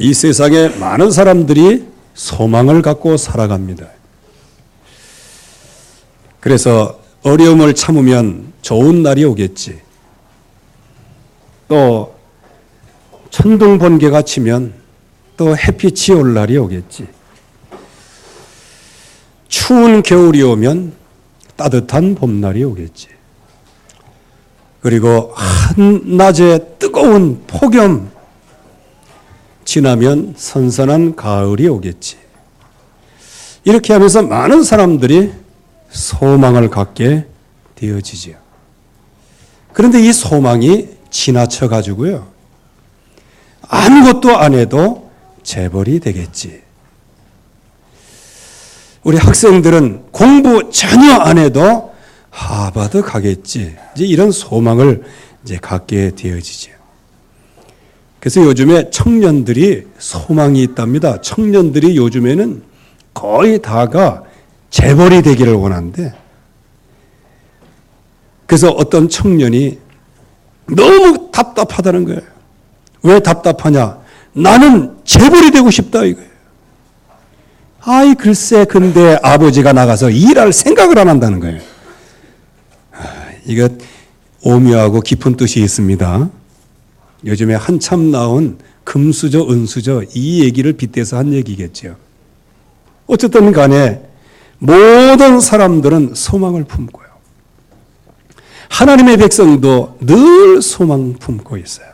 이 세상에 많은 사람들이 소망을 갖고 살아갑니다. 그래서 어려움을 참으면 좋은 날이 오겠지. 또 천둥 번개가 치면 또 햇빛이 올 날이 오겠지. 추운 겨울이 오면 따뜻한 봄날이 오겠지. 그리고 한낮에 뜨거운 폭염 지나면 선선한 가을이 오겠지. 이렇게 하면서 많은 사람들이 소망을 갖게 되어지죠. 그런데 이 소망이 지나쳐 가지고요, 아무것도 안 해도 재벌이 되겠지. 우리 학생들은 공부 전혀 안 해도 하버드 가겠지. 이제 이런 소망을 이제 갖게 되어지죠. 그래서 요즘에 청년들이 소망이 있답니다. 청년들이 요즘에는 거의 다가 재벌이 되기를 원하는데, 그래서 어떤 청년이 너무 답답하다는 거예요. 왜 답답하냐? 나는 재벌이 되고 싶다 이거예요. 아이 글쎄, 근데 아버지가 나가서 일할 생각을 안 한다는 거예요. 이거 오묘하고 깊은 뜻이 있습니다. 요즘에 한참 나온 금수저, 은수저 이 얘기를 빗대서 한 얘기겠죠. 어쨌든 간에 모든 사람들은 소망을 품고요. 하나님의 백성도 늘 소망 품고 있어요.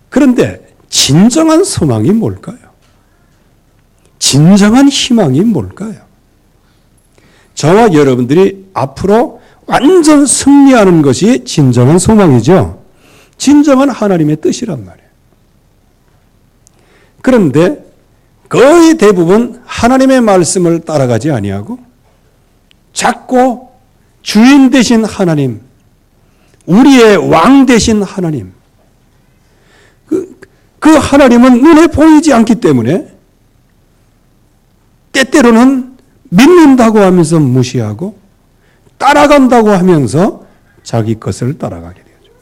그런데 진정한 소망이 뭘까요? 진정한 희망이 뭘까요? 저와 여러분들이 앞으로 완전 승리하는 것이 진정한 소망이죠. 진정한 하나님의 뜻이란 말이에요. 그런데 거의 대부분 하나님의 말씀을 따라가지 아니하고 자꾸 주인 되신 하나님, 우리의 왕 되신 하나님, 그 하나님은 눈에 보이지 않기 때문에 때때로는 믿는다고 하면서 무시하고 따라간다고 하면서 자기 것을 따라가게 되죠.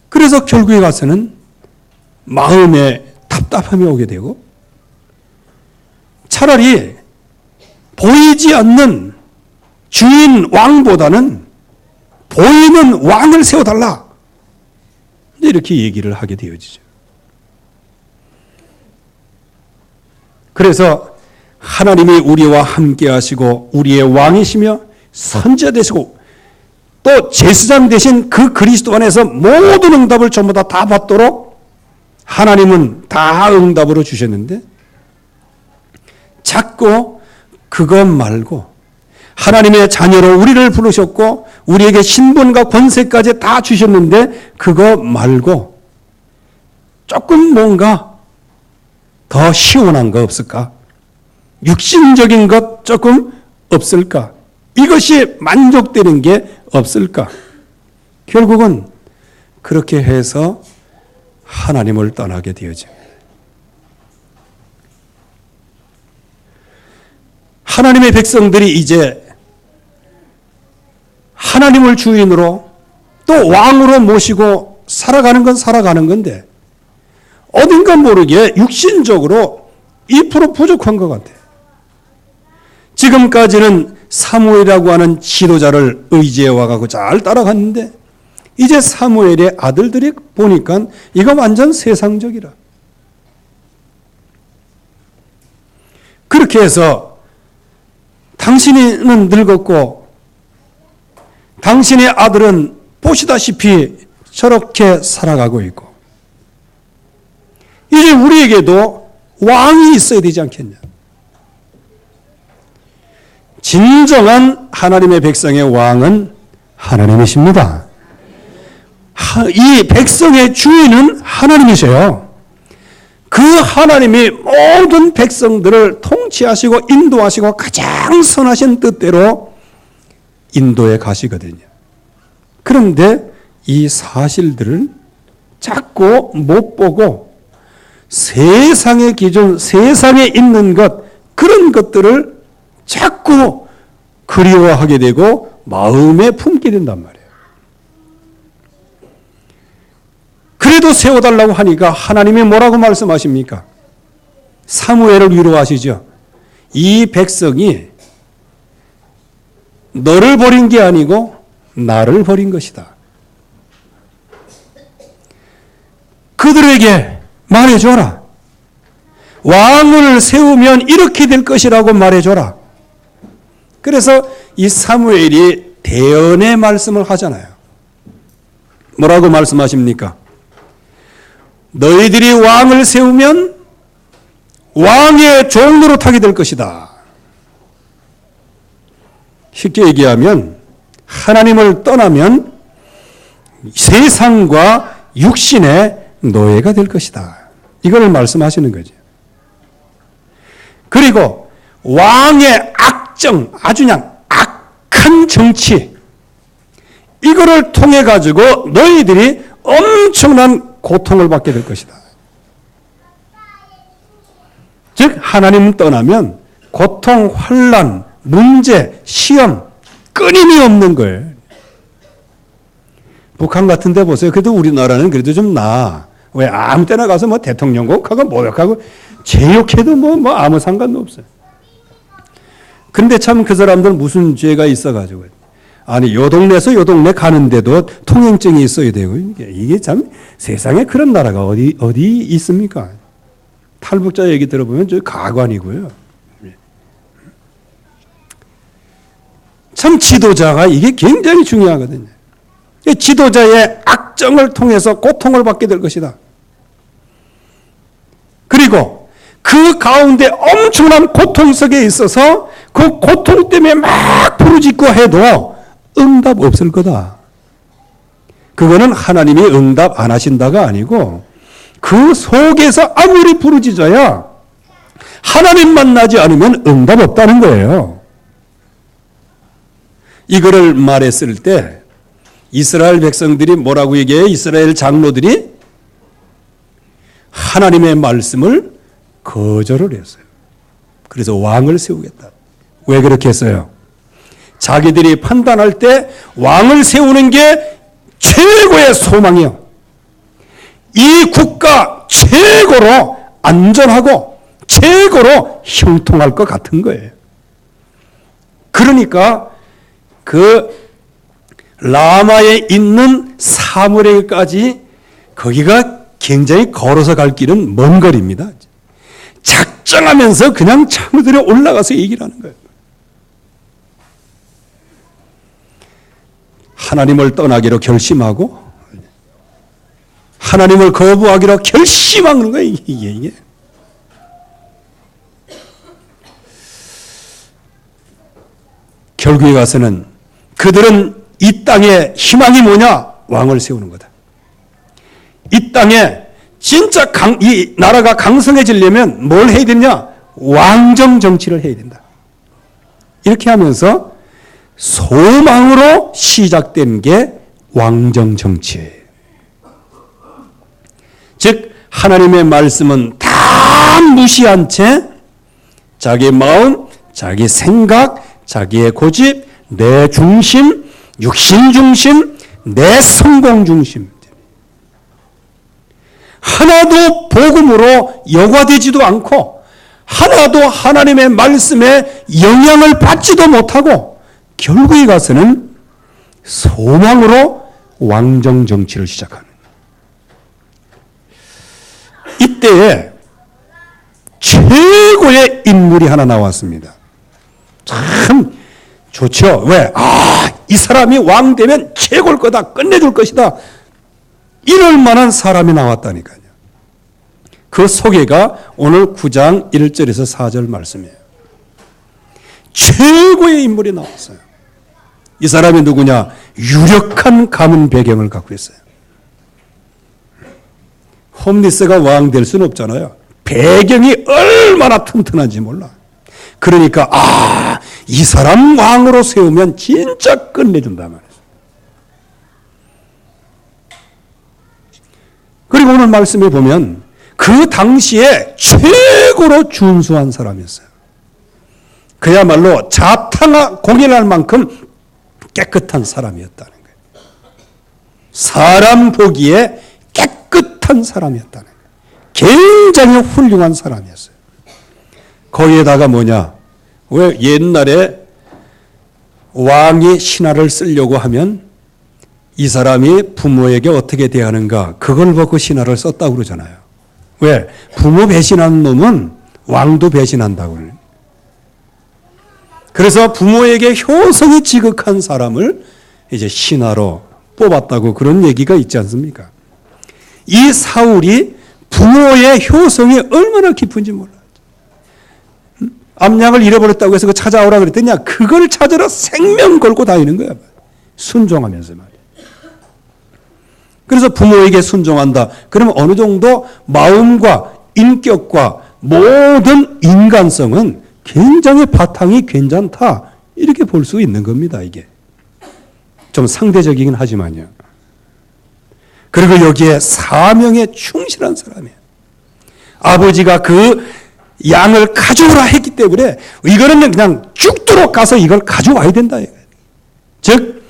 그래서 결국에 가서는 마음에 답답함이 오게 되고, 차라리 보이지 않는 주인 왕보다는 보이는 왕을 세워달라, 이렇게 얘기를 하게 되어지죠. 그래서 하나님이 우리와 함께 하시고 우리의 왕이시며 선지자 되시고 또 제사장 되신 그 그리스도 안에서 모든 응답을 전부 다 받도록 하나님은 다 응답으로 주셨는데, 자꾸 그것 말고 하나님의 자녀로 우리를 부르셨고 우리에게 신분과 권세까지 다 주셨는데 그거 말고 조금 뭔가 더 시원한 거 없을까? 육신적인 것 조금 없을까? 이것이 만족되는 게 없을까? 결국은 그렇게 해서 하나님을 떠나게 되어집니다. 하나님의 백성들이 이제 하나님을 주인으로 또 왕으로 모시고 살아가는 건 살아가는 건데, 어딘가 모르게 육신적으로 2% 부족한 것 같아요. 지금까지는 사무엘이라고 하는 지도자를 의지해 와가고 잘 따라갔는데, 이제 사무엘의 아들들이 보니까 이거 완전 세상적이라. 그렇게 해서 당신은 늙었고 당신의 아들은 보시다시피 저렇게 살아가고 있고, 이제 우리에게도 왕이 있어야 되지 않겠냐. 진정한 하나님의 백성의 왕은 하나님이십니다. 이 백성의 주인은 하나님이세요. 그 하나님이 모든 백성들을 통치하시고 인도하시고 가장 선하신 뜻대로 인도해 가시거든요. 그런데 이 사실들을 자꾸 못 보고 세상의 기준, 세상에 있는 것, 그런 것들을 자꾸 그리워하게 되고 마음에 품게 된단 말이에요. 그래도 세워달라고 하니까 하나님이 뭐라고 말씀하십니까? 사무엘을 위로하시죠. 이 백성이 너를 버린 게 아니고 나를 버린 것이다. 그들에게 말해줘라. 왕을 세우면 이렇게 될 것이라고 말해줘라. 그래서 이 사무엘이 대언의 말씀을 하잖아요. 뭐라고 말씀하십니까? 너희들이 왕을 세우면 왕의 종로로 타게 될 것이다. 쉽게 얘기하면 하나님을 떠나면 세상과 육신의 노예가 될 것이다. 이걸 말씀하시는 거죠. 그리고 왕의 악정, 아주 그냥 악한 정치, 이거를 통해 가지고 너희들이 엄청난 고통을 받게 될 것이다. 즉 하나님 떠나면 고통, 환난, 문제, 시험 끊임이 없는 거예요. 북한 같은 데 보세요. 그래도 우리나라는 그래도 좀 나아. 왜 아무 때나 가서 뭐 대통령곡하고 모욕하고 제욕해도 뭐 아무 상관도 없어요. 근데 참 그 사람들 무슨 죄가 있어가지고 아니 요 동네에서 요 동네 가는데도 통행증이 있어야 되고 이게 참 세상에 그런 나라가 어디 있습니까? 탈북자 얘기 들어보면 저 가관이고요. 참 지도자가 이게 굉장히 중요하거든요. 지도자의 악정을 통해서 고통을 받게 될 것이다. 그리고 그 가운데 엄청난 고통 속에 있어서 그 고통 때문에 막 부르짖고 해도 응답 없을 거다. 그거는 하나님이 응답 안 하신다가 아니고 그 속에서 아무리 부르짖어야 하나님 만나지 않으면 응답 없다는 거예요. 이거를 말했을 때 이스라엘 백성들이 뭐라고 얘기해요? 이스라엘 장로들이 하나님의 말씀을 거절을 했어요. 그래서 왕을 세우겠다. 왜 그렇게 했어요? 자기들이 판단할 때 왕을 세우는 게 최고의 소망이요. 이 국가 최고로 안전하고 최고로 형통할 것 같은 거예요. 그러니까 그 라마에 있는 사무엘까지 거기가 굉장히 걸어서 갈 길은 먼 거리입니다. 작정하면서 그냥 창들에 올라가서 얘기를 하는 거예요. 하나님을 떠나기로 결심하고 하나님을 거부하기로 결심하는 거예요. 이게. 결국에 가서는 그들은 이 땅의 희망이 뭐냐? 왕을 세우는 거다. 이 땅에 진짜 이 나라가 강성해지려면 뭘 해야 되냐? 왕정 정치를 해야 된다. 이렇게 하면서 소망으로 시작된 게 왕정 정치예요. 즉 하나님의 말씀은 다 무시한 채 자기 마음, 자기 생각, 자기의 고집, 내 중심, 육신 중심, 내 성공 중심. 하나도 복음으로 여과되지도 않고 하나도 하나님의 말씀에 영향을 받지도 못하고 결국에 가서는 소망으로 왕정 정치를 시작하는. 이때에 최고의 인물이 하나 나왔습니다. 참 좋죠. 왜? 이 사람이 왕 되면 최고일 거다. 끝내줄 것이다. 이럴 만한 사람이 나왔다니까요. 그 소개가 오늘 9장 1절에서 4절 말씀이에요. 최고의 인물이 나왔어요. 이 사람이 누구냐? 유력한 가문 배경을 갖고 있어요. 홈리스가 왕 될 수는 없잖아요. 배경이 얼마나 튼튼한지 몰라. 그러니까 이 사람 왕으로 세우면 진짜 끝내준다 말이에요. 그리고 오늘 말씀에 보면 그 당시에 최고로 준수한 사람이었어요. 그야말로 자탕하 공인할 만큼 깨끗한 사람이었다는 거예요. 사람 보기에 깨끗 지극한 사람이었다는 거예요. 굉장히 훌륭한 사람이었어요. 거기에다가 뭐냐? 왜 옛날에 왕이 신하를 쓰려고 하면 이 사람이 부모에게 어떻게 대하는가 그걸 보고 신하를 썼다고 그러잖아요. 왜? 부모 배신한 놈은 왕도 배신한다고 그래요. 그래서 부모에게 효성이 지극한 사람을 이제 신하로 뽑았다고 그런 얘기가 있지 않습니까? 이 사울이 부모의 효성이 얼마나 깊은지 몰라요. 암양을 잃어버렸다고 해서 찾아오라 그랬더니 그걸 찾으러 생명 걸고 다니는 거야. 순종하면서 말이야. 그래서 부모에게 순종한다. 그러면 어느 정도 마음과 인격과 모든 인간성은 굉장히 바탕이 괜찮다. 이렇게 볼 수 있는 겁니다. 이게. 좀 상대적이긴 하지만요. 그리고 여기에 사명에 충실한 사람이에요. 아버지가 그 양을 가져오라 했기 때문에 이거는 그냥 죽도록 가서 이걸 가져와야 된다. 즉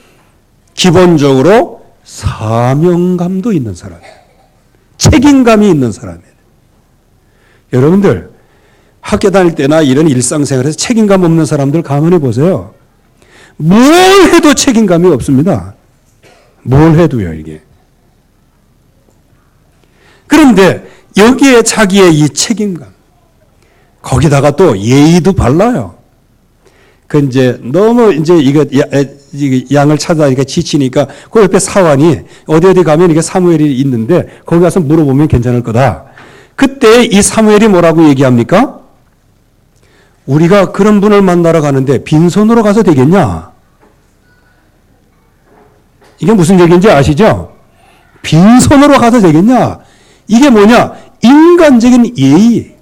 기본적으로 사명감도 있는 사람이에요. 책임감이 있는 사람이에요. 여러분들 학교 다닐 때나 이런 일상생활에서 책임감 없는 사람들 가만히 보세요. 뭘 해도 책임감이 없습니다. 뭘 해도요, 이게. 그런데 여기에 자기의 이 책임감, 거기다가 또 예의도 발라요. 그 이제 너무 이제 이거 양을 찾아다니까 지치니까 그 옆에 사환이 어디 가면 이게 사무엘이 있는데 거기 가서 물어보면 괜찮을 거다. 그때 이 사무엘이 뭐라고 얘기합니까? 우리가 그런 분을 만나러 가는데 빈손으로 가서 되겠냐? 이게 무슨 얘기인지 아시죠? 빈손으로 가서 되겠냐? 이게 뭐냐? 인간적인 예의.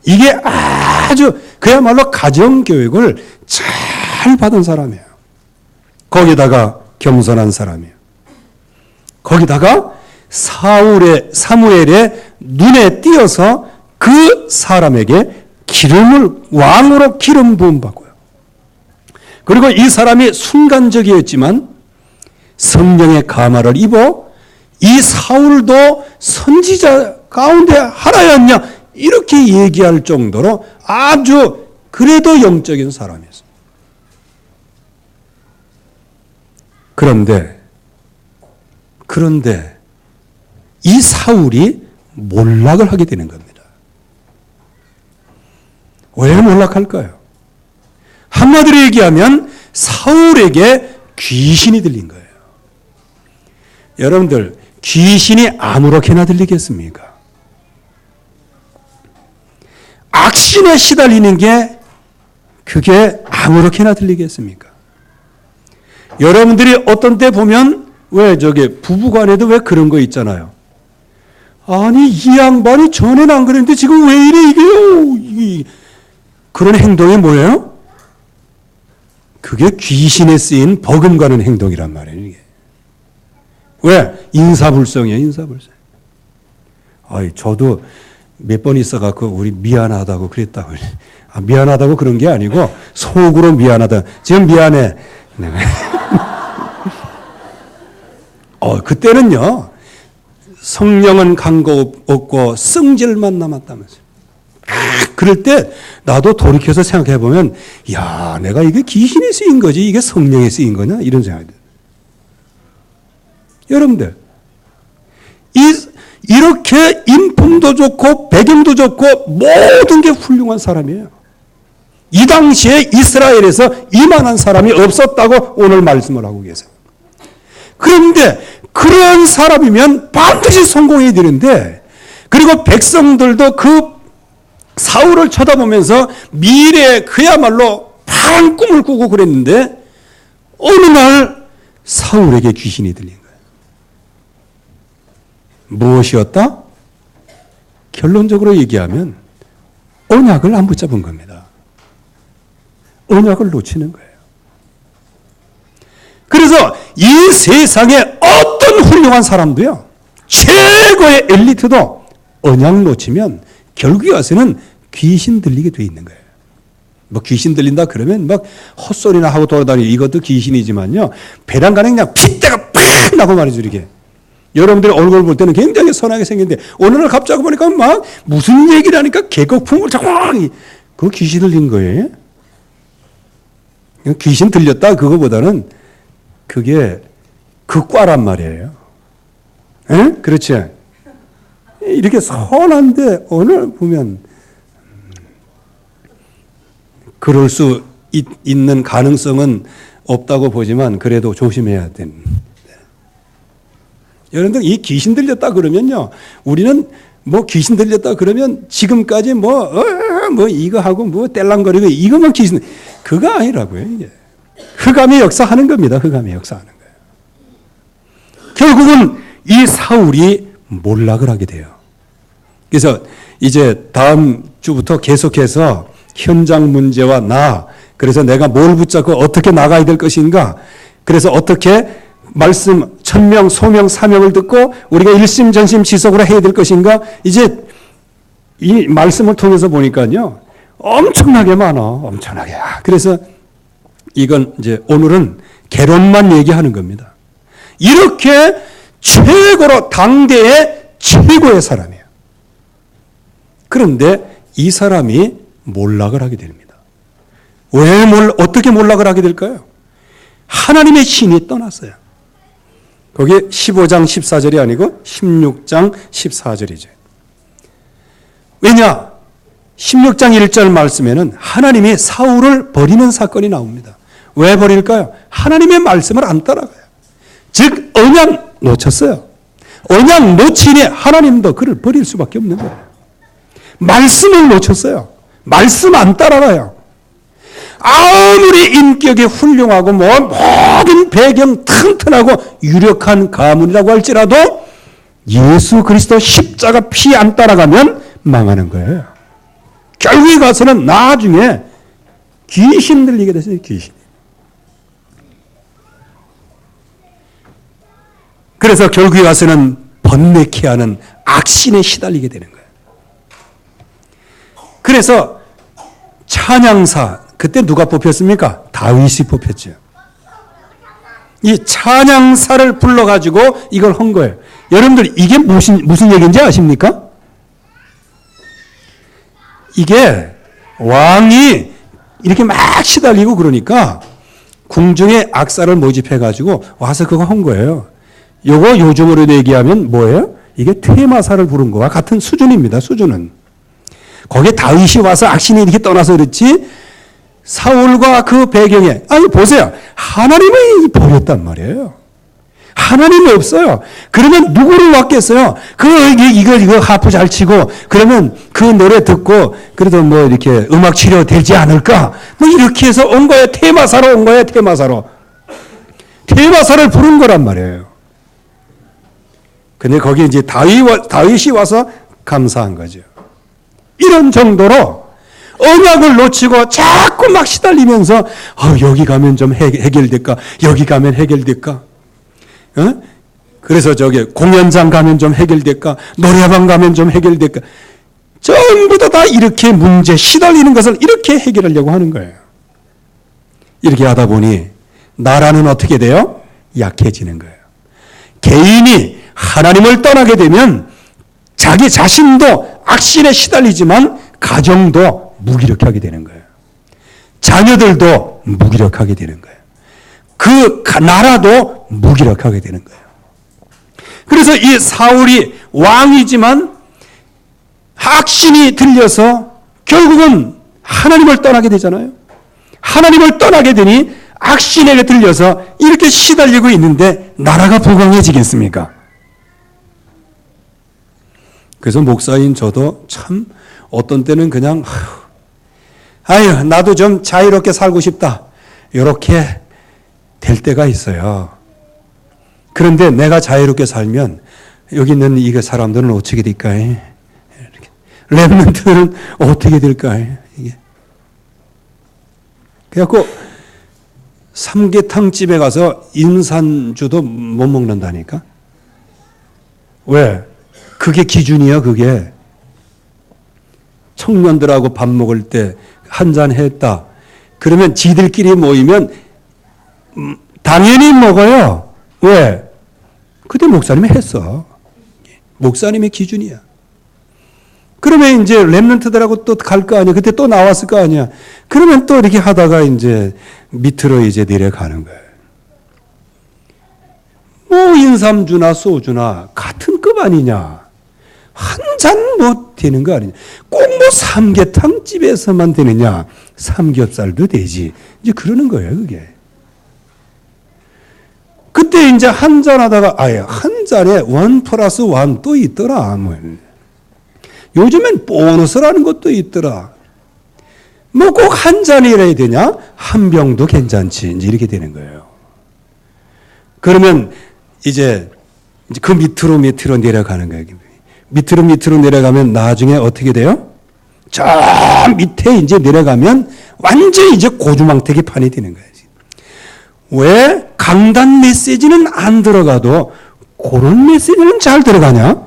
이게 아주 그야말로 가정교육을 잘 받은 사람이에요. 거기다가 겸손한 사람이에요. 거기다가 사무엘의 눈에 띄어서 그 사람에게 왕으로 기름 부음 받고요. 그리고 이 사람이 순간적이었지만 성령의 감화를 입어 이 사울도 선지자 가운데 하나였냐 이렇게 얘기할 정도로 아주 그래도 영적인 사람이었어요. 그런데 이 사울이 몰락을 하게 되는 겁니다. 왜 몰락할까요? 한마디로 얘기하면 사울에게 귀신이 들린 거예요. 여러분들 귀신이 아무렇게나 들리겠습니까? 악신에 시달리는 게 그게 아무렇게나 들리겠습니까? 여러분들이 어떤 때 보면 왜 부부간에도 왜 그런 거 있잖아요. 아니 이 양반이 전에는 안 그랬는데 지금 왜 이래 이게요. 그런 행동이 뭐예요? 그게 귀신에 쓰인 버금가는 행동이란 말이에요. 이게. 왜? 인사불성이에요. 인사불성. 저도 몇 번 있어갖고 우리 미안하다고 그랬다고. 미안하다고 그런 게 아니고 속으로 미안하다. 지금 미안해. 네. 그때는요. 성령은 간 거 없고 성질만 남았다면서요. 그럴 때 나도 돌이켜서 생각해 보면 야 내가 이게 귀신에 쓰인 거지 이게 성령에 쓰인 거냐 이런 생각이 들어요. 여러분들 이렇게 인품도 좋고 배경도 좋고 모든 게 훌륭한 사람이에요. 이 당시에 이스라엘에서 이만한 사람이 없었다고 오늘 말씀을 하고 계세요. 그런데 그런 사람이면 반드시 성공해야 되는데 그리고 백성들도 그 사울을 쳐다보면서 미래에 그야말로 파란 꿈을 꾸고 그랬는데 어느 날 사울에게 귀신이 들린 거예요. 무엇이었다? 결론적으로 얘기하면 언약을 안 붙잡은 겁니다. 언약을 놓치는 거예요. 그래서 이 세상에 어떤 훌륭한 사람도요, 최고의 엘리트도 언약 놓치면 결국에 와서는 귀신 들리게 돼 있는 거예요. 귀신 들린다 그러면 헛소리나 하고 돌아다니고 이것도 귀신이지만요, 배란 간에 그냥 핏대가 팍 나고 말이죠, 이렇게. 여러분들의 얼굴 볼 때는 굉장히 선하게 생겼는데 어느 날 갑자기 보니까 막 무슨 얘기를 하니까 개거품을 자꾸 그거 귀신 들린 거예요. 귀신 들렸다 그거보다는 그게 극과란 말이에요. 에? 그렇지? 이렇게 선한데 오늘 보면 그럴 수 있는 가능성은 없다고 보지만 그래도 조심해야 됩니다. 여러분들 이 귀신 들렸다 그러면요, 우리는 뭐 귀신 들렸다 그러면 지금까지 뭐 이거 하고 뭐 뗄랑거리고 이것만 귀신, 그거 아니라고요. 이게 흑암의 역사하는 겁니다. 흑암의 역사하는 거예요. 결국은 이 사울이 몰락을 하게 돼요. 그래서 이제 다음 주부터 계속해서 현장 문제와 그래서 내가 뭘 붙잡고 어떻게 나가야 될 것인가, 그래서 어떻게 말씀 천명, 소명, 사명을 듣고 우리가 일심전심지속으로 해야 될 것인가, 이제 이 말씀을 통해서 보니까요 엄청나게 많아. 엄청나게. 그래서 이건 이제 오늘은 개론만 얘기하는 겁니다. 이렇게 최고로 당대의 최고의 사람이에요. 그런데 이 사람이 몰락을 하게 됩니다. 어떻게 몰락을 하게 될까요? 하나님의 신이 떠났어요. 거기 15장 14절이 아니고 16장 14절이죠. 왜냐? 16장 1절 말씀에는 하나님이 사울을 버리는 사건이 나옵니다. 왜 버릴까요? 하나님의 말씀을 안 따라가요. 즉 언약 놓쳤어요. 언약 놓치니 하나님도 그를 버릴 수밖에 없는 거예요. 말씀을 놓쳤어요. 말씀 안 따라가요. 아무리 인격이 훌륭하고 모든 배경 튼튼하고 유력한 가문이라고 할지라도 예수 그리스도 십자가 피 안 따라가면 망하는 거예요. 결국에 가서는 나중에 귀신 들리게 됐어요. 귀신. 그래서 결국에 가서는 번뇌케 하는 악신에 시달리게 되는 거예요. 그래서 찬양사, 그때 누가 뽑혔습니까? 다윗이 뽑혔죠. 이 찬양사를 불러가지고 이걸 한 거예요. 여러분들 이게 무슨 얘기인지 아십니까? 이게 왕이 이렇게 막 시달리고 그러니까 궁중에 악사를 모집해가지고 와서 그거 한 거예요. 요거 요즘으로 얘기하면 뭐예요? 이게 퇴마사를 부른 거와 같은 수준입니다. 수준은. 거기에 다윗이 와서 악신이 이렇게 떠나서 그렇지, 사울과 그 배경에, 아니 보세요. 하나님이 버렸단 말이에요. 하나님이 없어요. 그러면 누구를 왔겠어요? 이거 하프 잘 치고, 그러면 그 노래 듣고, 그래도 뭐 이렇게 음악 치료 되지 않을까? 뭐 이렇게 해서 온 거예요. 테마사로 온 거예요. 테마사로. 테마사를 부른 거란 말이에요. 근데 거기 이제 다윗이 와서 감사한 거죠. 이런 정도로 언약을 놓치고 자꾸 막 시달리면서 여기 가면 좀 해결될까? 여기 가면 해결될까? 그래서 저기 공연장 가면 좀 해결될까? 노래방 가면 좀 해결될까? 전부 다 이렇게 문제 시달리는 것을 이렇게 해결하려고 하는 거예요. 이렇게 하다 보니 나라는 어떻게 돼요? 약해지는 거예요. 개인이 하나님을 떠나게 되면 자기 자신도 악신에 시달리지만 가정도 무기력하게 되는 거예요. 자녀들도 무기력하게 되는 거예요. 그 나라도 무기력하게 되는 거예요. 그래서 이 사울이 왕이지만 악신이 들려서 결국은 하나님을 떠나게 되잖아요. 하나님을 떠나게 되니 악신에게 들려서 이렇게 시달리고 있는데 나라가 부강해지겠습니까? 그래서 목사인 저도 참 어떤 때는 그냥 나도 좀 자유롭게 살고 싶다 이렇게 될 때가 있어요. 그런데 내가 자유롭게 살면 여기 있는 이 사람들은 어떻게 될까요? 렘넌트들은 어떻게 될까요? 이게. 그래갖고 삼계탕집에 가서 인산주도 못 먹는다니까. 왜? 그게 기준이야, 그게. 청년들하고 밥 먹을 때 한잔 했다. 그러면 지들끼리 모이면 당연히 먹어요. 왜? 그때 목사님이 했어. 목사님의 기준이야. 그러면 이제 렘넌트들하고 또 갈 거 아니야. 그때 또 나왔을 거 아니야. 그러면 또 이렇게 하다가 이제 밑으로 이제 내려가는 거예요. 뭐 인삼주나 소주나 같은 급 아니냐. 한 잔 뭐 되는 거 아니냐. 꼭 뭐 삼계탕 집에서만 되느냐. 삼겹살도 되지. 이제 그러는 거예요, 그게. 그때 이제 한 잔 하다가 아예 한 잔에 1+1 또 있더라. 뭐. 요즘엔 보너스라는 것도 있더라. 뭐 꼭 한 잔이라야 되냐? 한 병도 괜찮지. 이제 이렇게 되는 거예요. 그러면 이제 그 밑으로 내려가는 거예요. 밑으로 내려가면 나중에 어떻게 돼요? 저 밑에 이제 내려가면 완전히 이제 고주망태기 판이 되는 거예요. 왜 강단 메시지는 안 들어가도 그런 메시지는 잘 들어가냐?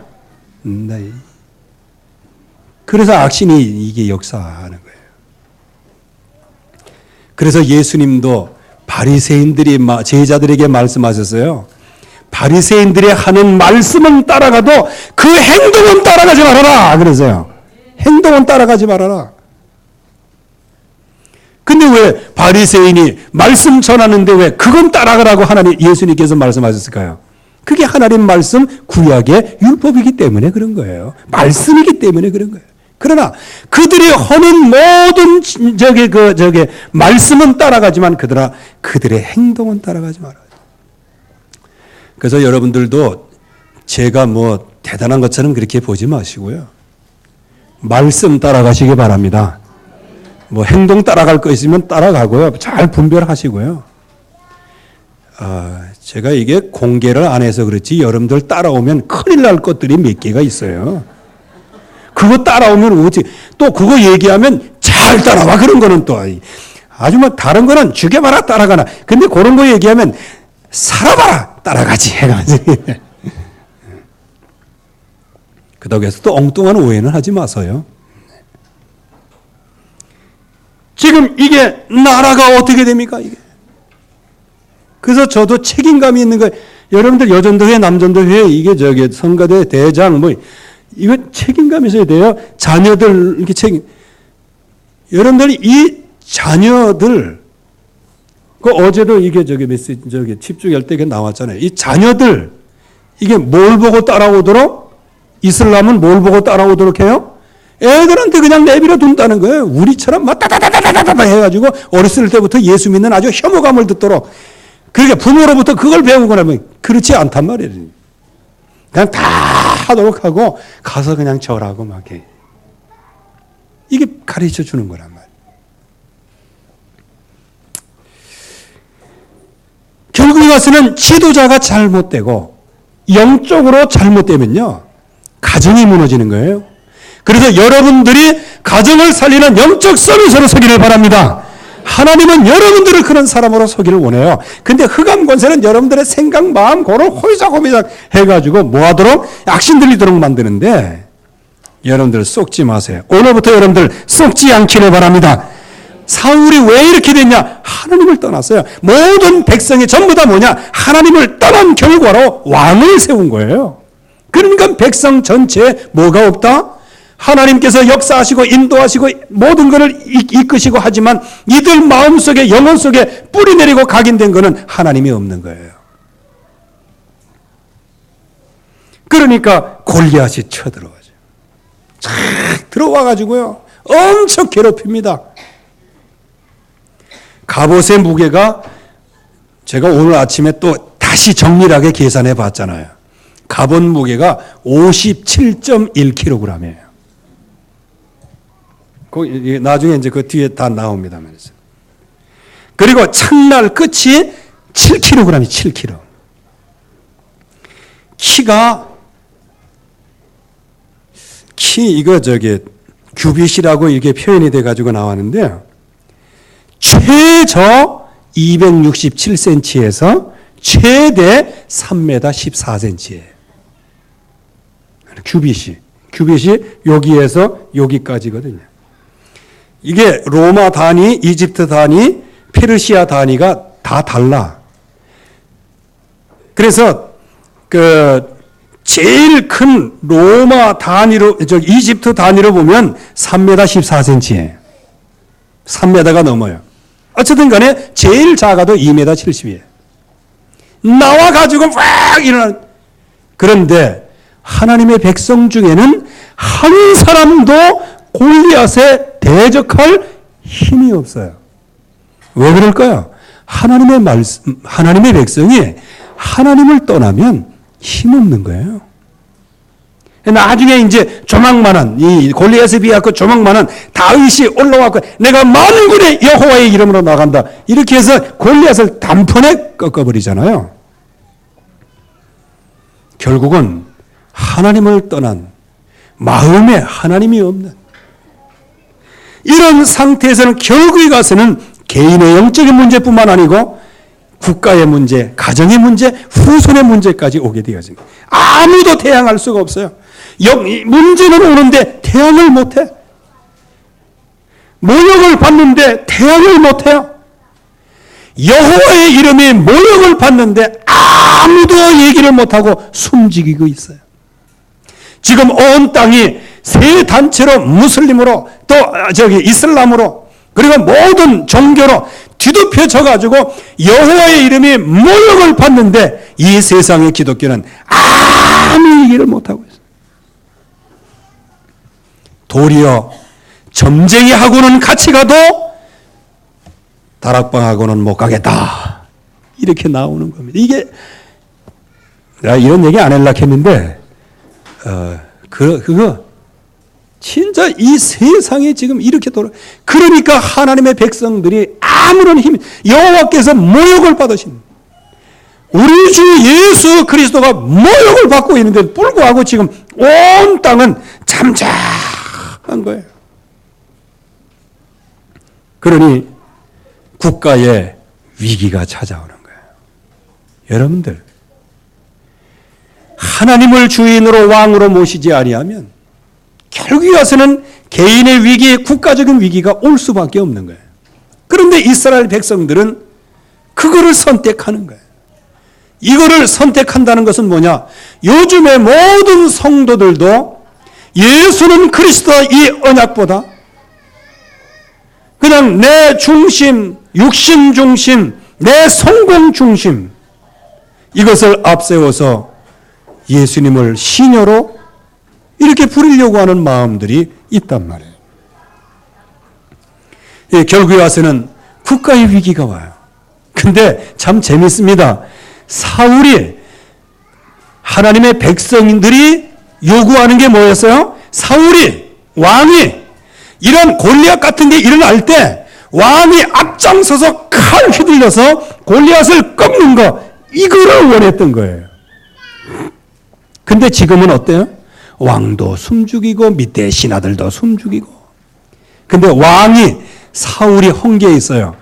네. 그래서 악신이 이게 역사하는 거예요. 그래서 예수님도 바리새인들이 제자들에게 말씀하셨어요. 바리새인들이 하는 말씀은 따라가도 그 행동은 따라가지 말아라. 그러세요. 행동은 따라가지 말아라. 근데 왜 바리새인이 말씀 전하는데 왜 그건 따라가라고 예수님께서 말씀하셨을까요? 그게 하나님 말씀 구약의 율법이기 때문에 그런 거예요. 말씀이기 때문에 그런 거예요. 그러나 그들이 하는 모든 말씀은 따라가지만 그들의 행동은 따라가지 말아요. 그래서 여러분들도 제가 뭐 대단한 것처럼 그렇게 보지 마시고요. 말씀 따라가시기 바랍니다. 뭐 행동 따라갈 거 있으면 따라가고요. 잘 분별하시고요. 제가 이게 공개를 안 해서 그렇지 여러분들 따라오면 큰일 날 것들이 몇 개가 있어요. 그거 따라오면 어떻게 또 그거 얘기하면 잘 따라와. 그런 거는 또 아주 뭐 다른 거는 죽여봐라 따라가나. 근데 그런 거 얘기하면 살아봐라 따라가지 해가지고. 그렇다고 해서 또 엉뚱한 오해는 하지 마세요. 지금 이게 나라가 어떻게 됩니까? 이게. 그래서 저도 책임감이 있는 거예요. 여러분들 여전도회, 남전도회, 이게 성가대 대장 뭐 이거 책임감이 있어야 돼요. 자녀들 이렇게 여러분들이 이 자녀들 어제도 이게 메시지 집중할 때 나왔잖아요. 이 자녀들 이게 뭘 보고 따라오도록 이슬람은 뭘 보고 따라오도록 해요? 애들한테 그냥 내버려 둔다는 거예요. 우리처럼 막 따다다다다다 해가지고 어렸을 때부터 예수 믿는 아주 혐오감을 듣도록. 그러니까 부모로부터 그걸 배우고 나면 그렇지 않단 말이에요. 그냥 다 하도록 하고 가서 그냥 절하고 막 해. 이게 가르쳐 주는 거란 말이에요. 결국에 가서는 지도자가 잘못되고 영적으로 잘못되면요. 가정이 무너지는 거예요. 그래서 여러분들이 가정을 살리는 영적 서비스로 서기를 바랍니다. 하나님은 여러분들을 그런 사람으로 서기를 원해요. 근데 흑암 권세는 여러분들의 생각, 마음, 고를 호이작호이작 해가지고 뭐하도록 악신 들리도록 만드는데 여러분들 속지 마세요. 오늘부터 여러분들 속지 않기를 바랍니다. 사울이 왜 이렇게 됐냐? 하나님을 떠났어요. 모든 백성이 전부 다 뭐냐? 하나님을 떠난 결과로 왕을 세운 거예요. 그러니까 백성 전체에 뭐가 없다? 하나님께서 역사하시고 인도하시고 모든 것을 이끄시고 하지만 이들 마음속에 영혼 속에 뿌리내리고 각인된 것은 하나님이 없는 거예요. 그러니까 골리앗이 쳐들어가죠. 착 들어와가지고요. 엄청 괴롭힙니다. 갑옷의 무게가 제가 오늘 아침에 또 다시 정밀하게 계산해 봤잖아요. 갑옷 무게가 57.1kg이에요. 나중에 이제 그 뒤에 다 나옵니다. 그리고 첫날 끝이 7kg이 7kg. 이거 규빗이라고 이게 표현이 돼가지고 나왔는데요. 최저 267cm에서 최대 3m 14cm예요. 규빗이 여기에서 여기까지거든요. 이게 로마 단위, 이집트 단위, 페르시아 단위가 다 달라. 그래서 제일 큰 로마 단위로, 이집트 단위로 보면 3m 14cm예요. 3m가 넘어요. 어쨌든 간에 제일 작아도 2m 70이에요. 나와가지고 막 일어나는. 그런데 하나님의 백성 중에는 한 사람도 골리앗에 대적할 힘이 없어요. 왜 그럴까요? 하나님의 백성이 하나님을 떠나면 힘없는 거예요. 나중에 이제 조망만한, 이 골리앗에 비하고 조망만한 다윗이 올라와서 내가 만군의 여호와의 이름으로 나간다. 이렇게 해서 골리앗을 단번에 꺾어버리잖아요. 결국은 하나님을 떠난 마음에 하나님이 없는 이런 상태에서는 결국에 가서는 개인의 영적인 문제뿐만 아니고 국가의 문제, 가정의 문제, 후손의 문제까지 오게 되어집니다. 아무도 대항할 수가 없어요. 문제는 오는데 대항을 못해. 모욕을 받는데 대항을 못해요. 여호와의 이름이 모욕을 받는데 아무도 얘기를 못하고 숨지기고 있어요. 지금 온 땅이 세 단체로 무슬림으로 또 이슬람으로 그리고 모든 종교로 뒤덮여져 가지고 여호와의 이름이 모욕을 받는데 이 세상의 기독교는 아무 얘기를 못하고 있어요. 도리어 점쟁이하고는 같이 가도 다락방하고는 못 가겠다. 이렇게 나오는 겁니다. 이게 내가 이런 얘기 안 하려고 했는데 그거 진짜 이 세상에 지금 이렇게 돌아. 그러니까 하나님의 백성들이 아무런 힘이 여호와께서 모욕을 받으신 우리 주 예수 그리스도가 모욕을 받고 있는데 불구하고 지금 온 땅은 잠잠한 거예요. 그러니 국가에 위기가 찾아오는 거예요. 여러분들 하나님을 주인으로 왕으로 모시지 아니하면 결국에 가서는 개인의 위기, 국가적인 위기가 올 수밖에 없는 거예요. 그런데 이스라엘 백성들은 그거를 선택하는 거예요. 이거를 선택한다는 것은 뭐냐? 요즘의 모든 성도들도 예수는 그리스도 이 언약보다 그냥 내 중심, 육신 중심, 내 성공 중심 이것을 앞세워서 예수님을 시녀로 이렇게 부리려고 하는 마음들이 있단 말이에요. 예, 결국에 와서는 국가의 위기가 와요. 근데 참 재밌습니다. 사울이 하나님의 백성들이 요구하는 게 뭐였어요? 사울이 왕이 이런 골리앗 같은 게 일어날 때 왕이 앞장서서 칼 휘둘려서 골리앗을 꺾는 거 이거를 원했던 거예요. 근데 지금은 어때요? 왕도 숨죽이고 밑에 신하들도 숨죽이고. 근데 왕이 사울이 헌계에 있어요.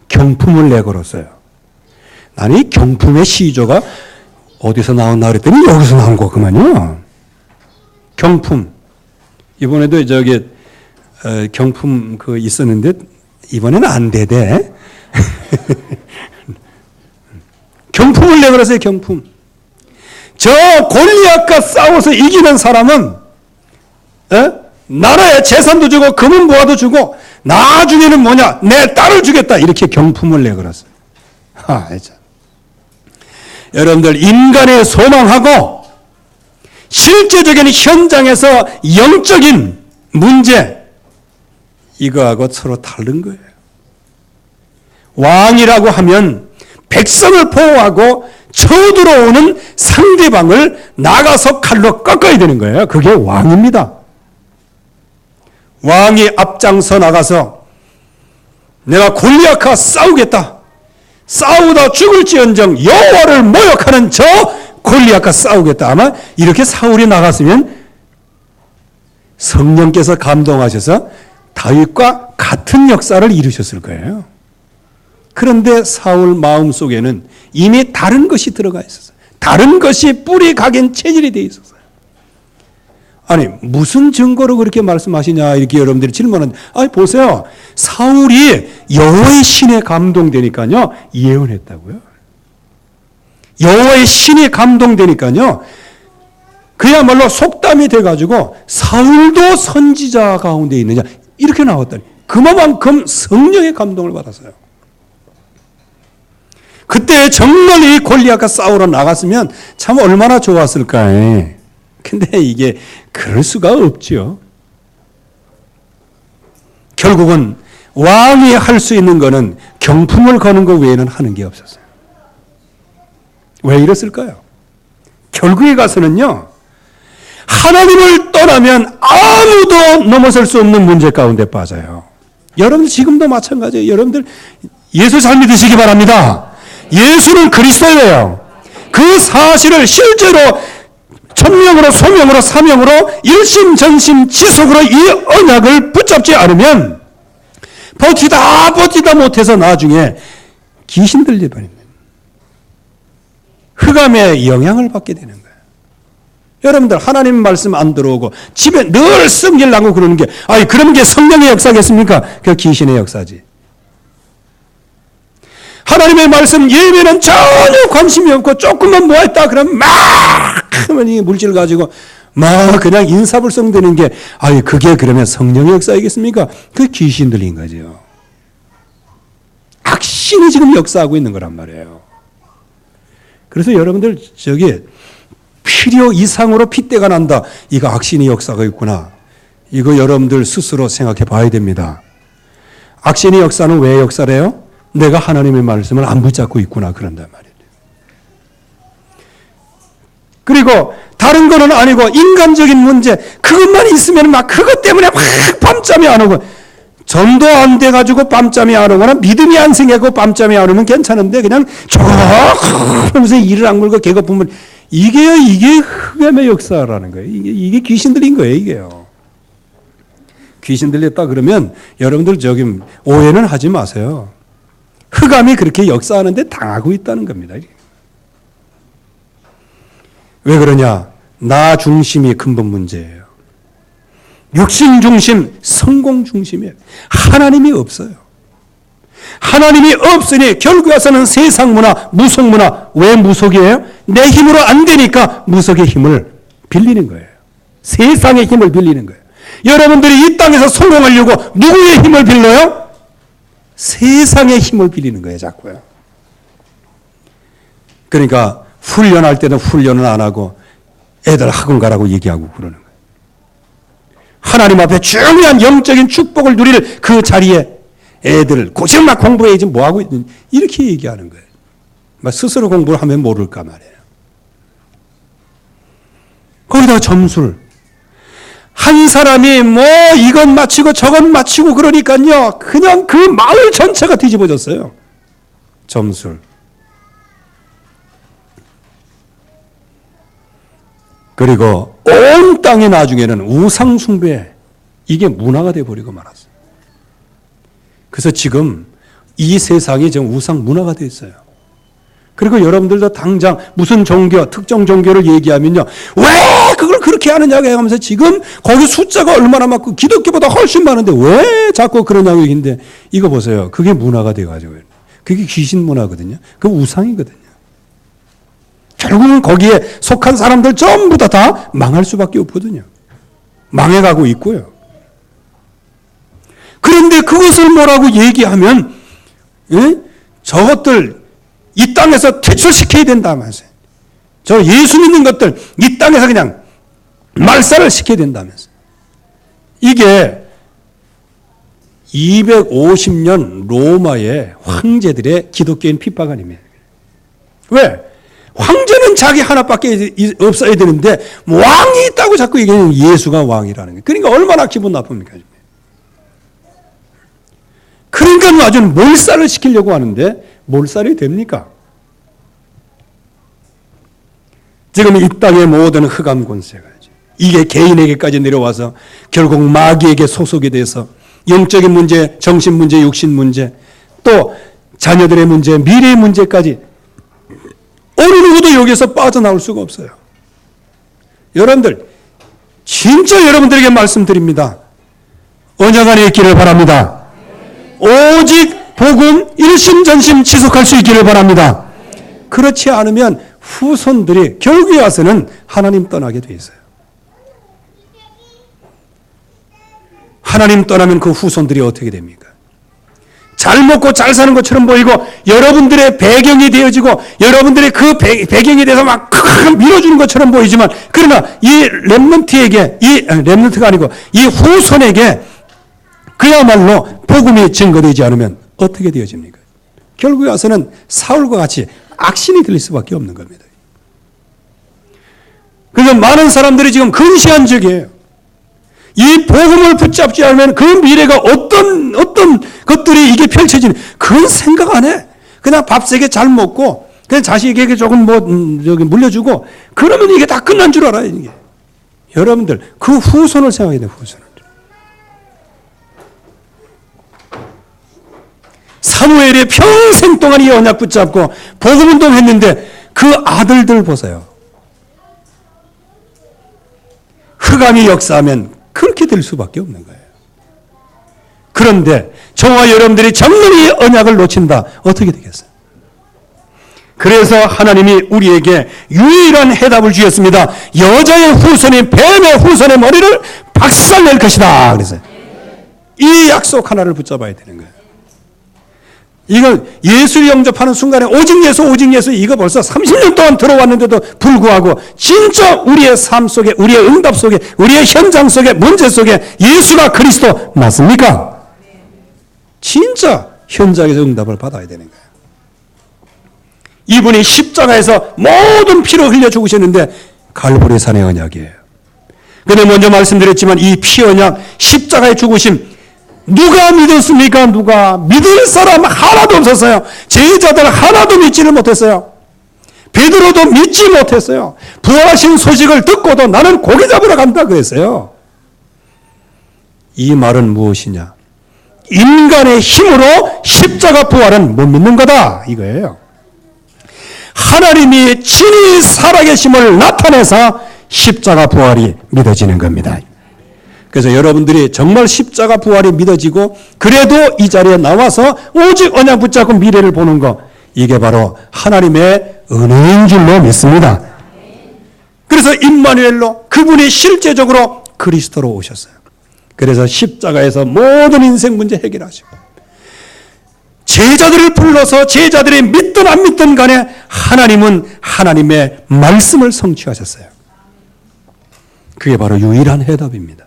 경품을 내걸었어요. 아니 경품의 시조가 어디서 나왔나 그랬더니 여기서 나온 거구만요. 경품. 이번에도 경품 있었는데 이번에는 안 되대. 경품을 내걸었어요. 경품. 저 골리앗과 싸워서 이기는 사람은 나라에 재산도 주고 금은 보화도 주고 나중에는 뭐냐 내 딸을 주겠다 이렇게 경품을 내걸었어요. 여러분들 인간의 소망하고 실제적인 현장에서 영적인 문제 이거하고 서로 다른 거예요. 왕이라고 하면 백성을 보호하고 쳐들어오는 상대방을 나가서 칼로 꺾어야 되는 거예요. 그게 왕입니다. 왕이 앞장서 나가서 내가 골리앗과 싸우겠다. 싸우다 죽을지언정 여호와를 모욕하는 저 골리앗과 싸우겠다. 아마 이렇게 사울이 나갔으면 성령께서 감동하셔서 다윗과 같은 역사를 이루셨을 거예요. 그런데 사울 마음속에는 이미 다른 것이 들어가 있었어요. 다른 것이 뿌리 각인 체질이 되어 있었어요. 아니 무슨 증거로 그렇게 말씀하시냐 이렇게 여러분들이 질문하는데 아니 보세요. 사울이 여호와의 신에 감동되니까요 예언했다고요. 여호와의 신이 감동되니까요. 그야말로 속담이 돼가지고 사울도 선지자 가운데 있느냐 이렇게 나왔더니 그만큼 성령의 감동을 받았어요. 그때 정말 이 골리앗과 싸우러 나갔으면 참 얼마나 좋았을까. 근데 이게 그럴 수가 없죠. 결국은 왕이 할 수 있는 거는 경품을 거는 것 외에는 하는 게 없었어요. 왜 이랬을까요? 결국에 가서는요. 하나님을 떠나면 아무도 넘어설 수 없는 문제 가운데 빠져요. 여러분들 지금도 마찬가지예요. 여러분들 예수 잘 믿으시기 바랍니다. 예수는 그리스도예요. 그 사실을 실제로 천명으로 소명으로 사명으로 일심전심 지속으로 이 언약을 붙잡지 않으면 버티다 못해서 나중에 귀신 들려버립니다. 흑암의 영향을 받게 되는 거예요. 여러분들 하나님 말씀 안 들어오고 집에 늘 성질나고 그러는 게 그런 게 성령의 역사겠습니까? 그 귀신의 역사지. 하나님의 말씀 예배는 전혀 관심이 없고 조금만 모았다 그러면 막 하면 이 물질 가지고 막 그냥 인사불성 되는 게 그게 그러면 성령의 역사이겠습니까? 그 귀신 들린 거죠. 악신이 지금 역사하고 있는 거란 말이에요. 그래서 여러분들 필요 이상으로 핏대가 난다. 이거 악신이 역사가 있구나. 이거 여러분들 스스로 생각해 봐야 됩니다. 악신의 역사는 왜 역사래요? 내가 하나님의 말씀을 안 붙잡고 있구나 그런단 말이에요. 그리고 다른 거는 아니고 인간적인 문제 그것만 있으면 막 그것 때문에 막 밤잠이 안 오고 전도 안 돼가지고 밤잠이 안 오거나 믿음이 안 생기고 밤잠이 안 오면 괜찮은데 그냥 하면서 이를 악물고 개거품을 이게 흑암의 역사라는 거예요. 이게 귀신 들린 거예요. 이게요. 귀신 들렸다 그러면 여러분들 오해는 하지 마세요. 흑암이 그렇게 역사하는데 당하고 있다는 겁니다. 왜 그러냐? 나 중심이 근본 문제예요. 육신 중심, 성공 중심이에요. 하나님이 없어요. 하나님이 없으니 결국 와서는 세상 문화, 무속 문화. 왜 무속이에요? 내 힘으로 안 되니까 무속의 힘을 빌리는 거예요. 세상의 힘을 빌리는 거예요. 여러분들이 이 땅에서 성공하려고 누구의 힘을 빌려요? 세상의 힘을 빌리는 거예요, 자꾸요. 그러니까 훈련할 때는 훈련을 안 하고 애들 학원 가라고 얘기하고 그러는 거예요. 하나님 앞에 중요한 영적인 축복을 누릴 그 자리에 애들 고생 막 공부해야지 뭐 하고 있는 이렇게 얘기하는 거예요. 막 스스로 공부를 하면 모를까 말이에요. 거기다가 점술. 한 사람이 뭐 이건 마치고 저건 마치고 그러니까요. 그냥 그 마을 전체가 뒤집어졌어요. 점술. 그리고 온 땅이 나중에는 우상 숭배 이게 문화가 돼버리고 말았어요. 그래서 지금 이 세상이 지금 우상 문화가 돼 있어요. 그리고 여러분들도 당장 무슨 종교, 특정 종교를 얘기하면요. 왜 그걸 그렇게 하느냐고 하면서 지금 거기 숫자가 얼마나 많고 기독교보다 훨씬 많은데 왜 자꾸 그러냐고 얘기인데 이거 보세요. 그게 문화가 돼가지고. 그게 귀신 문화거든요. 그게 우상이거든요. 결국은 거기에 속한 사람들 전부 다 망할 수밖에 없거든요. 망해가고 있고요. 그런데 그것을 뭐라고 얘기하면 저것들 이 땅에서 퇴출시켜야 된다면서요. 저 예수 믿는 것들 이 땅에서 그냥 말살을 시켜야 된다면서요. 이게 250년 로마의 황제들의 기독교인 핍박 아닙니까? 왜? 황제는 자기 하나밖에 없어야 되는데 왕이 있다고 자꾸 얘기하는 예수가 왕이라는 거예요. 그러니까 얼마나 기분 나쁩니까? 그러니까 아주 몰살을 시키려고 하는데 몰살이 됩니까? 지금 이 땅의 모든 흑암 권세가 이게 개인에게까지 내려와서 결국 마귀에게 소속이 돼서 영적인 문제, 정신 문제, 육신 문제, 또 자녀들의 문제, 미래의 문제까지 어느 누구도 여기서 빠져나올 수가 없어요. 여러분들 진짜 여러분들에게 말씀드립니다. 언약 안에 있기를 바랍니다. 오직 복음 일심전심 지속할 수 있기를 바랍니다. 그렇지 않으면 후손들이 결국에 와서는 하나님 떠나게 돼 있어요. 하나님 떠나면 그 후손들이 어떻게 됩니까? 잘 먹고 잘 사는 것처럼 보이고 여러분들의 배경이 되어지고 여러분들의 그 배경에 대해서 막 밀어주는 것처럼 보이지만 그러나 이 렘넌트에게 렘넌트가 아니고 이 후손에게 그야말로 복음이 증거되지 않으면 어떻게 되어집니까? 결국에 와서는 사울과 같이 악신이 들릴 수밖에 없는 겁니다. 그래서 많은 사람들이 지금 근시안적이에요. 이 복음을 붙잡지 않으면 그 미래가 어떤 것들이 이게 펼쳐지는 그건 생각 안 해. 그냥 밥 세게 잘 먹고 그냥 자식에게 조금 물려주고 그러면 이게 다 끝난 줄 알아요. 이게. 여러분들 그 후손을 생각해야 돼요. 후손을. 사무엘이 평생 동안 이 언약 붙잡고 복음 운동했는데 그 아들들 보세요. 흑암이 역사하면 그렇게 될 수밖에 없는 거예요. 그런데 저와 여러분들이 정말이 언약을 놓친다. 어떻게 되겠어요? 그래서 하나님이 우리에게 유일한 해답을 주셨습니다. 여자의 후손이 뱀의 후손의 머리를 박살낼 것이다. 그래서 이 약속 하나를 붙잡아야 되는 거예요. 이건 예수를 영접하는 순간에 오직 예수 이거 벌써 30년 동안 들어왔는데도 불구하고 진짜 우리의 삶 속에 우리의 응답 속에 우리의 현장 속에 문제 속에 예수가 그리스도 맞습니까? 진짜 현장에서 응답을 받아야 되는 거예요. 이분이 십자가에서 모든 피로 흘려 죽으셨는데 갈보리 산의 언약이에요. 근데 먼저 말씀드렸지만 이 피 언약 십자가의 죽으심 누가 믿었습니까? 누가? 믿을 사람 하나도 없었어요. 제자들 하나도 믿지를 못했어요. 베드로도 믿지 못했어요. 부활하신 소식을 듣고도 나는 고기 잡으러 간다 그랬어요. 이 말은 무엇이냐? 인간의 힘으로 십자가 부활은 못 믿는 거다 이거예요. 하나님이 친히 살아계심을 나타내서 십자가 부활이 믿어지는 겁니다. 그래서 여러분들이 정말 십자가 부활이 믿어지고 그래도 이 자리에 나와서 오직 언약 붙잡고 미래를 보는 것 이게 바로 하나님의 은혜인 줄로 믿습니다. 그래서 임마누엘로 그분이 실제적으로 그리스도로 오셨어요. 그래서 십자가에서 모든 인생 문제 해결하시고 제자들을 불러서 제자들이 믿든 안 믿든 간에 하나님은 하나님의 말씀을 성취하셨어요. 그게 바로 유일한 해답입니다.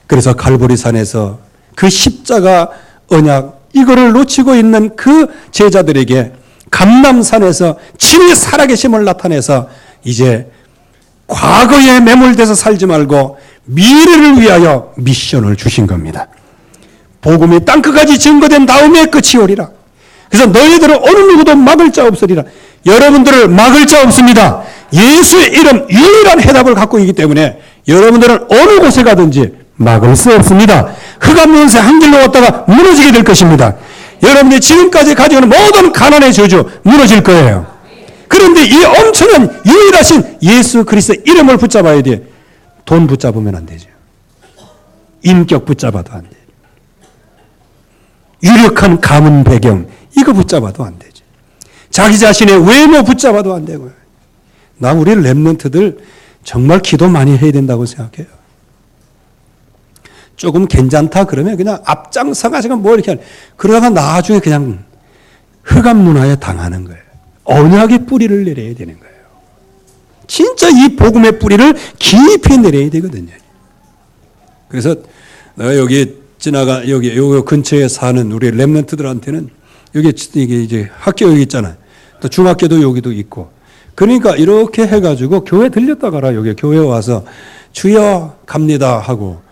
그래서 갈보리산에서 그 십자가 언약 이거를 놓치고 있는 그 제자들에게 감람산에서 친히 살아계심을 나타내서 이제 과거에 매몰돼서 살지 말고 미래를 위하여 미션을 주신 겁니다. 복음이 땅끝까지 증거된 다음에 끝이 오리라. 그래서 너희들은 어느 누구도 막을 자 없으리라. 여러분들을 막을 자 없습니다. 예수의 이름 유일한 해답을 갖고 있기 때문에 여러분들은 어느 곳에 가든지 막을 수 없습니다. 흑암문세 한 길로 왔다가 무너지게 될 것입니다. 여러분들이 지금까지 가지고 있는 모든 가난의 저주 무너질 거예요. 그런데 이 엄청난 유일하신 예수 그리스도 이름을 붙잡아야 돼. 돈 붙잡으면 안 되죠. 인격 붙잡아도 안 돼요. 유력한 가문 배경 이거 붙잡아도 안 되죠. 자기 자신의 외모 붙잡아도 안 되고요. 나 우리 렘넌트들 정말 기도 많이 해야 된다고 생각해요. 조금 괜찮다 그러면 그냥 앞장서가지고 뭐 이렇게 그러다가 나중에 그냥 흑암 문화에 당하는 거예요. 언약의 뿌리를 내려야 되는 거예요. 진짜 이 복음의 뿌리를 깊이 내려야 되거든요. 그래서 내가 여기 여기 근처에 사는 우리 렘넌트들한테는 여기 이게 이제 학교 여기 있잖아요. 또 중학교도 여기도 있고. 그러니까 이렇게 해가지고 교회 들렸다 가라. 여기 교회 와서 주여 갑니다 하고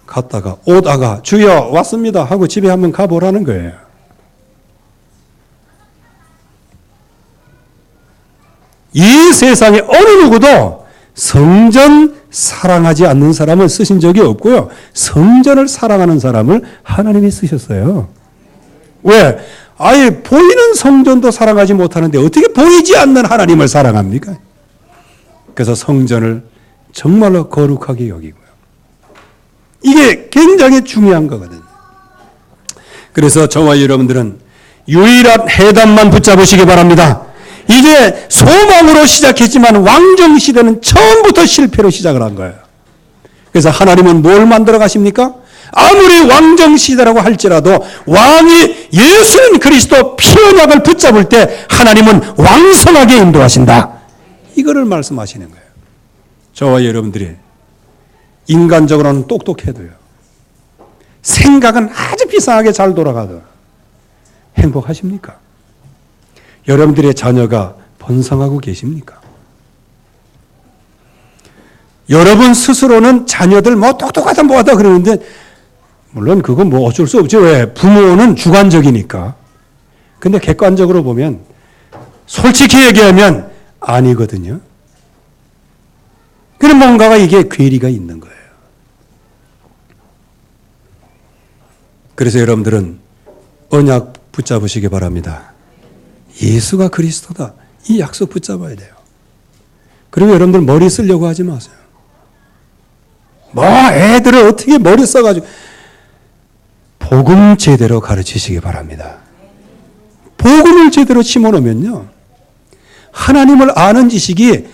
갔다가 오다가 주여 왔습니다 하고 집에 한번 가보라는 거예요. 이 세상에 어느 누구도 성전 사랑하지 않는 사람을 쓰신 적이 없고요. 성전을 사랑하는 사람을 하나님이 쓰셨어요. 왜? 아예 보이는 성전도 사랑하지 못하는데 어떻게 보이지 않는 하나님을 사랑합니까? 그래서 성전을 정말로 거룩하게 여기고요. 이게 굉장히 중요한 거거든요. 그래서 저와 여러분들은 유일한 해답만 붙잡으시기 바랍니다. 이게 소망으로 시작했지만 왕정 시대는 처음부터 실패로 시작을 한 거예요. 그래서 하나님은 뭘 만들어 가십니까? 아무리 왕정 시대라고 할지라도 왕이 예수는 그리스도 피 언약을 붙잡을 때 하나님은 왕성하게 인도하신다. 이거를 말씀하시는 거예요. 저와 여러분들이 인간적으로는 똑똑해도요, 생각은 아주 비상하게 잘 돌아가도 행복하십니까? 여러분들의 자녀가 번성하고 계십니까? 여러분 스스로는 자녀들 뭐 똑똑하다 뭐하다 그러는데, 물론 그건 뭐 어쩔 수 없죠. 왜? 부모는 주관적이니까. 근데 객관적으로 보면, 솔직히 얘기하면 아니거든요. 그런 뭔가가 이게 괴리가 있는 거예요. 그래서 여러분들은 언약 붙잡으시기 바랍니다. 예수가 그리스도다. 이 약속 붙잡아야 돼요. 그리고 여러분들 머리 쓰려고 하지 마세요. 뭐 애들을 어떻게 머리 써가지고, 복음 제대로 가르치시기 바랍니다. 복음을 제대로 심어놓으면요, 하나님을 아는 지식이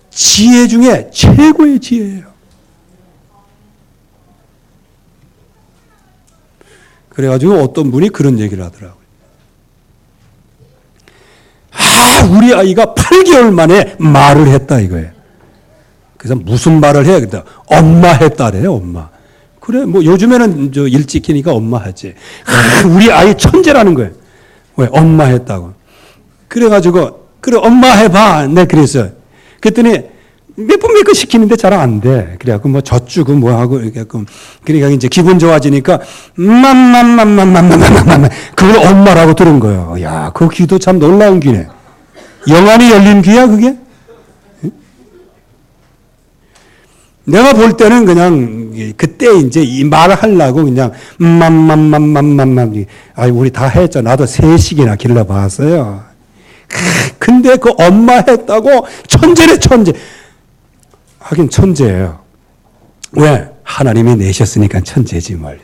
지혜 중에 최고의 지혜예요. 그래가지고 어떤 분이 그런 얘기를 하더라고요. 우리 아이가 8개월 만에 말을 했다 이거예요. 그래서 무슨 말을 해야 겠다. 엄마 했다래요, 엄마. 그래, 뭐 요즘에는 일찍 키니까 엄마 하지. 우리 아이 천재라는 거예요. 왜? 엄마 했다고. 그래가지고, 그래, 엄마 해봐. 네, 그랬어요. 그랬더니 몇 번 시키는데 잘 안 돼. 그래갖고 뭐 젖주고 뭐 하고, 그러니까 이제 기분 좋아지니까, 그걸 엄마라고 들은 거예요. 야, 그 귀도 참 놀라운 귀네. 영안이 열린 귀야, 그게? 내가 볼 때는 그냥 그때 이제 이 말을 하려고 그냥 우리 다 했죠. 나도 3식이나 길러봤어요. 근데 그 엄마 했다고 천재래, 천재. 하긴 천재예요. 왜? 하나님이 내셨으니까 천재지 뭘.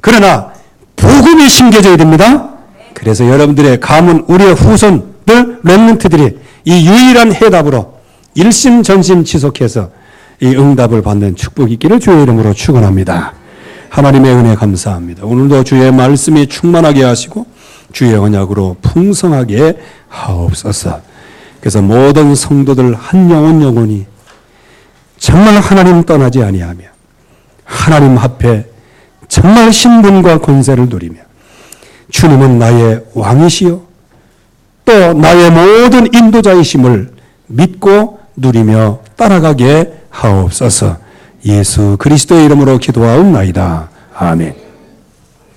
그러나 복음이 심겨져야 됩니다. 그래서 여러분들의 가문, 우리의 후손들, 렘넌트들이 이 유일한 해답으로 일심전심 지속해서 이 응답을 받는 축복이 있기를 주의 이름으로 축원합니다. 하나님의 은혜 감사합니다. 오늘도 주의 말씀이 충만하게 하시고 주의 언약으로 풍성하게 하옵소서. 그래서 모든 성도들 한 영혼 영혼이 정말 하나님 떠나지 아니하며 하나님 앞에 정말 신분과 권세를 누리며 주님은 나의 왕이시요 또 나의 모든 인도자이심을 믿고 누리며 따라가게 하옵소서. 예수 그리스도의 이름으로 기도하옵나이다. 아멘.